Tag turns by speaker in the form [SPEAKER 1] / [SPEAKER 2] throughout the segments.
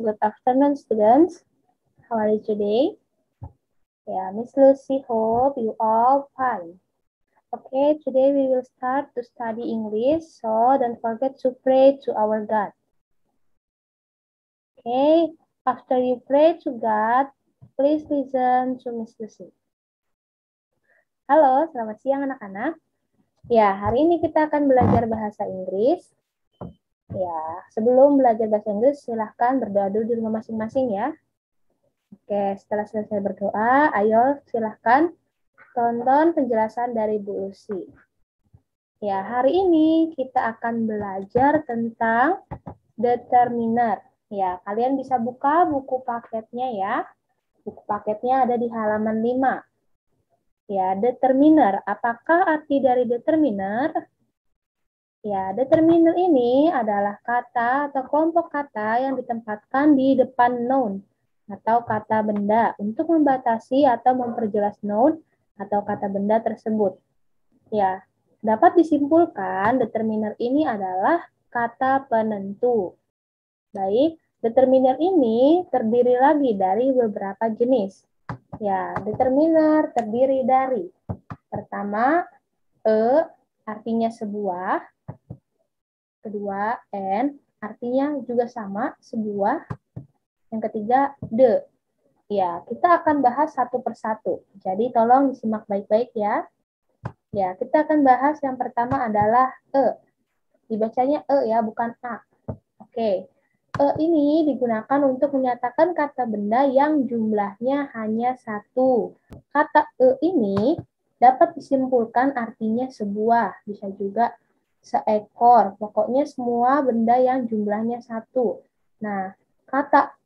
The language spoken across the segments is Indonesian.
[SPEAKER 1] Good afternoon, students. How are you today? Yeah, Miss Lucy, hope you all fine. Okay, today we will start to study English, so don't forget to pray to our God. Okay, after you pray to God, please listen to Miss Lucy. Halo, selamat siang anak-anak. Ya, hari ini kita akan belajar bahasa Inggris. Ya, sebelum belajar bahasa Inggris, silahkan berdoa dulu di rumah masing-masing ya. Oke, setelah selesai berdoa, ayo silahkan tonton penjelasan dari Bu Lucy. Ya, hari ini kita akan belajar tentang determiner. Ya, kalian bisa buka buku paketnya ya. Buku paketnya ada di halaman 5. Ya, determiner. Apakah arti dari determiner? Ya, determiner ini adalah kata atau kelompok kata yang ditempatkan di depan noun atau kata benda untuk membatasi atau memperjelas noun atau kata benda tersebut. Ya, dapat disimpulkan determiner ini adalah kata penentu. Baik, determiner ini terdiri lagi dari beberapa jenis. Ya, determiner terdiri dari pertama, artinya sebuah. Kedua, N artinya juga sama, sebuah. Yang ketiga, the. Ya, kita akan bahas satu persatu. Jadi tolong disimak baik-baik ya. Ya, kita akan bahas yang pertama adalah Dibacanya ya, bukan A. Oke. Ini digunakan untuk menyatakan kata benda yang jumlahnya hanya satu. Kata ini dapat disimpulkan artinya sebuah, bisa juga seekor. Pokoknya semua benda yang jumlahnya satu. Nah, kata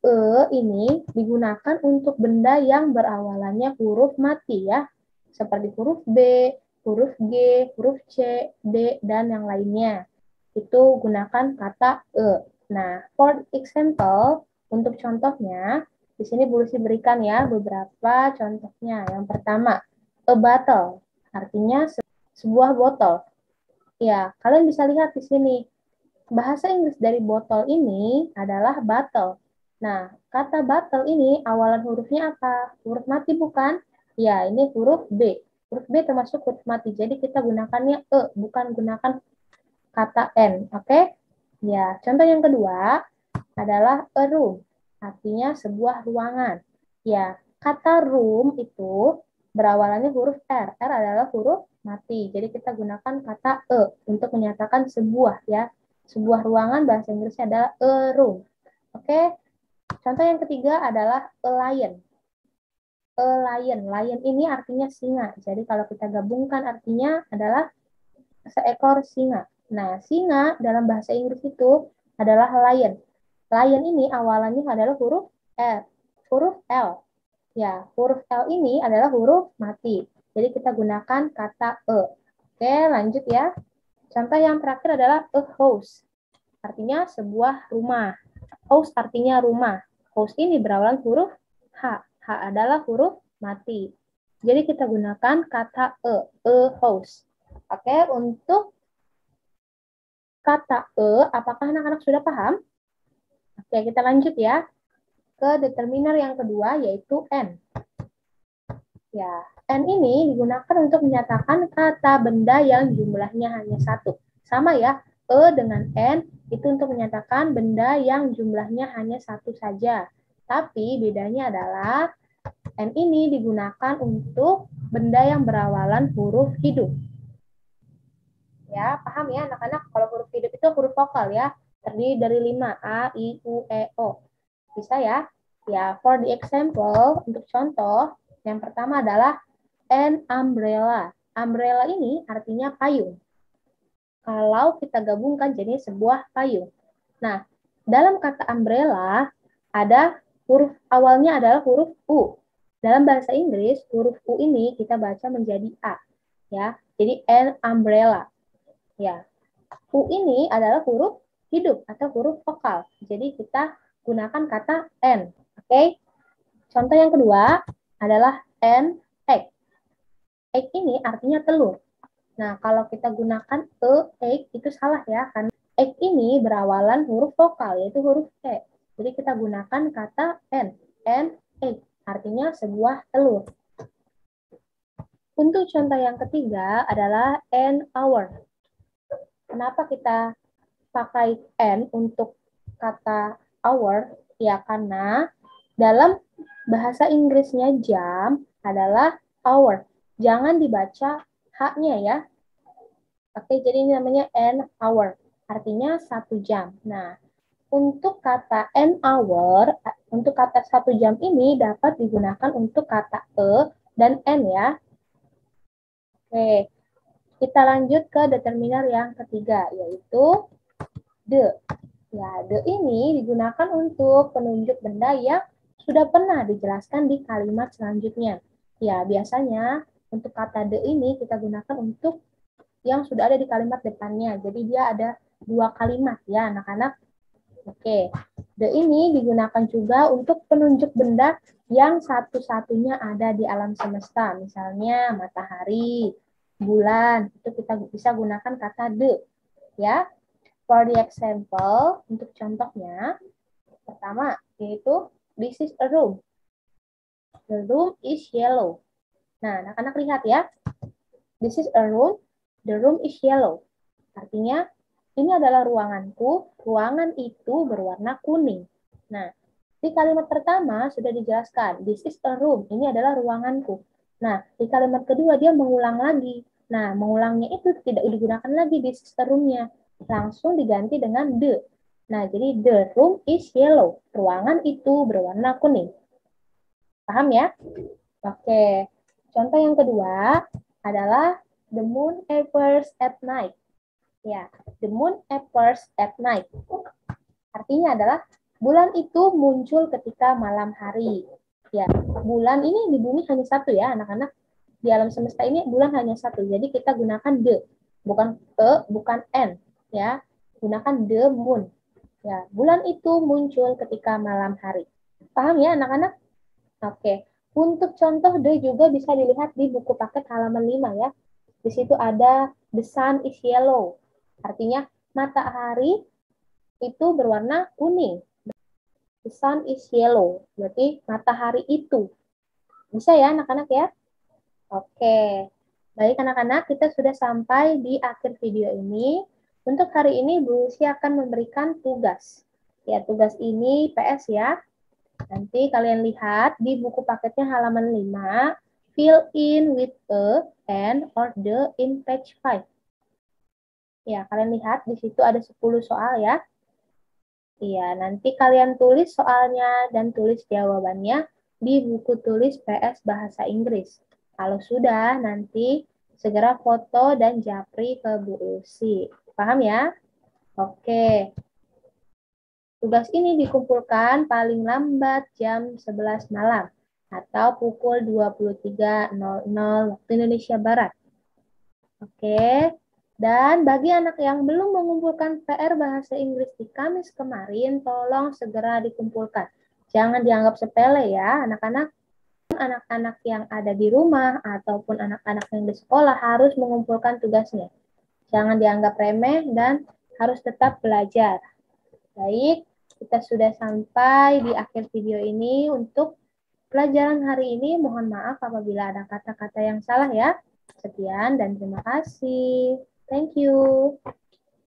[SPEAKER 1] ini digunakan untuk benda yang berawalannya huruf mati ya. Seperti huruf B, huruf G, huruf C, D, dan yang lainnya. Itu gunakan kata Nah, for example, untuk contohnya, di sini Bu Lucy berikan ya beberapa contohnya. Yang pertama, a bottle, artinya sebuah botol. Ya, kalian bisa lihat di sini. Bahasa Inggris dari botol ini adalah bottle. Nah, kata bottle ini awalan hurufnya apa? Huruf mati bukan? Ya, ini huruf B. Huruf B termasuk huruf mati. Jadi kita gunakannya bukan gunakan kata N. Oke? Ya, contoh yang kedua adalah a room. Artinya sebuah ruangan. Ya, kata room itu berawalannya huruf R. R adalah huruf mati. Jadi kita gunakan kata untuk menyatakan sebuah ya. Sebuah ruangan bahasa Inggrisnya adalah a room. Oke. Contoh yang ketiga adalah a lion. A lion. Lion ini artinya singa. Jadi kalau kita gabungkan artinya adalah seekor singa. Nah, singa dalam bahasa Inggris itu adalah lion. Lion ini awalannya adalah huruf L. Huruf L. Ya, huruf L ini adalah huruf mati. Jadi kita gunakan kata Oke, lanjut ya. Contoh yang terakhir adalah a house. Artinya sebuah rumah. House artinya rumah. House ini berawalan huruf H. H adalah huruf mati. Jadi kita gunakan kata a house. Oke, untuk kata apakah anak-anak sudah paham? Oke, kita lanjut ya ke determiner yang kedua, yaitu N. Ya, N ini digunakan untuk menyatakan kata benda yang jumlahnya hanya satu. Sama ya, dengan N itu untuk menyatakan benda yang jumlahnya hanya satu saja. Tapi bedanya adalah N ini digunakan untuk benda yang berawalan huruf hidup. Ya, paham ya anak-anak? Kalau huruf hidup itu huruf vokal ya. Terdiri dari 5, A, I, U, E, O. Bisa ya? Ya, for the example, untuk contoh, yang pertama adalah an umbrella. Umbrella ini artinya payung. Kalau kita gabungkan jadi sebuah payung. Nah, dalam kata umbrella, ada huruf awalnya adalah huruf U. Dalam bahasa Inggris, huruf U ini kita baca menjadi A. Ya, jadi an umbrella. Ya, U ini adalah huruf hidup atau huruf vokal. Jadi kita gunakan kata N. Oke. Contoh yang kedua adalah an egg. Egg ini artinya telur. Nah, kalau kita gunakan egg itu salah ya, karena egg ini berawalan huruf vokal yaitu huruf E. Jadi kita gunakan kata an egg, artinya sebuah telur. Untuk contoh yang ketiga adalah an hour. Kenapa kita pakai an untuk kata hour? Ya, karena dalam bahasa Inggrisnya jam adalah hour. Jangan dibaca H-nya ya. Oke, jadi ini namanya an hour. Artinya 1 jam. Nah, untuk kata an hour, untuk kata 1 jam ini dapat digunakan untuk kata dan n ya. Oke, kita lanjut ke determiner yang ketiga, yaitu the. Ya, the ini digunakan untuk penunjuk benda yang sudah pernah dijelaskan di kalimat selanjutnya. Ya, biasanya untuk kata the ini kita gunakan untuk yang sudah ada di kalimat depannya. Jadi dia ada 2 kalimat ya, anak-anak. Oke, the ini digunakan juga untuk penunjuk benda yang satu-satunya ada di alam semesta. Misalnya matahari, bulan, itu kita bisa gunakan kata the. Ya, for the example, untuk contohnya, pertama, yaitu this is a room. The room is yellow. Nah, anak-anak lihat ya. This is a room. The room is yellow. Artinya, ini adalah ruanganku. Ruangan itu berwarna kuning. Nah, di kalimat pertama sudah dijelaskan. This is a room. Ini adalah ruanganku. Nah, di kalimat kedua dia mengulang lagi. Nah, mengulangnya itu tidak digunakan lagi this is a room-nya. Langsung diganti dengan the. Nah, jadi the room is yellow. Ruangan itu berwarna kuning. Paham ya? Oke. Contoh yang kedua adalah the moon appears at night. Ya, the moon appears at night. Artinya adalah bulan itu muncul ketika malam hari. Ya, bulan ini di bumi hanya satu ya, anak-anak. Di alam semesta ini bulan hanya satu. Jadi kita gunakan the, bukan bukan n, ya. Gunakan the moon. Ya, bulan itu muncul ketika malam hari. Paham ya, anak-anak? Oke. Untuk contoh the juga bisa dilihat di buku paket halaman 5 ya. Di situ ada the sun is yellow. Artinya matahari itu berwarna kuning. The sun is yellow. Berarti matahari itu. Bisa ya anak-anak ya? Oke. Baik anak-anak, kita sudah sampai di akhir video ini. Untuk hari ini Bu Lucy akan memberikan tugas. Ya, tugas ini PS ya. Nanti kalian lihat di buku paketnya halaman 5, fill in with a, and, or the in page 5. Ya, kalian lihat di situ ada 10 soal ya. Iya, nanti kalian tulis soalnya dan tulis jawabannya di buku tulis PS Bahasa Inggris. Kalau sudah, nanti segera foto dan japri ke Bu Lucy. Paham ya? Oke. Tugas ini dikumpulkan paling lambat jam 11 malam atau pukul 23.00 waktu Indonesia Barat. Oke. Dan bagi anak yang belum mengumpulkan PR Bahasa Inggris di Kamis kemarin, tolong segera dikumpulkan. Jangan dianggap sepele ya, anak-anak. Anak-anak yang ada di rumah ataupun anak-anak yang di sekolah harus mengumpulkan tugasnya. Jangan dianggap remeh dan harus tetap belajar. Baik, kita sudah sampai di akhir video ini. Untuk pelajaran hari ini, mohon maaf apabila ada kata-kata yang salah ya. Sekian dan terima kasih. Thank you.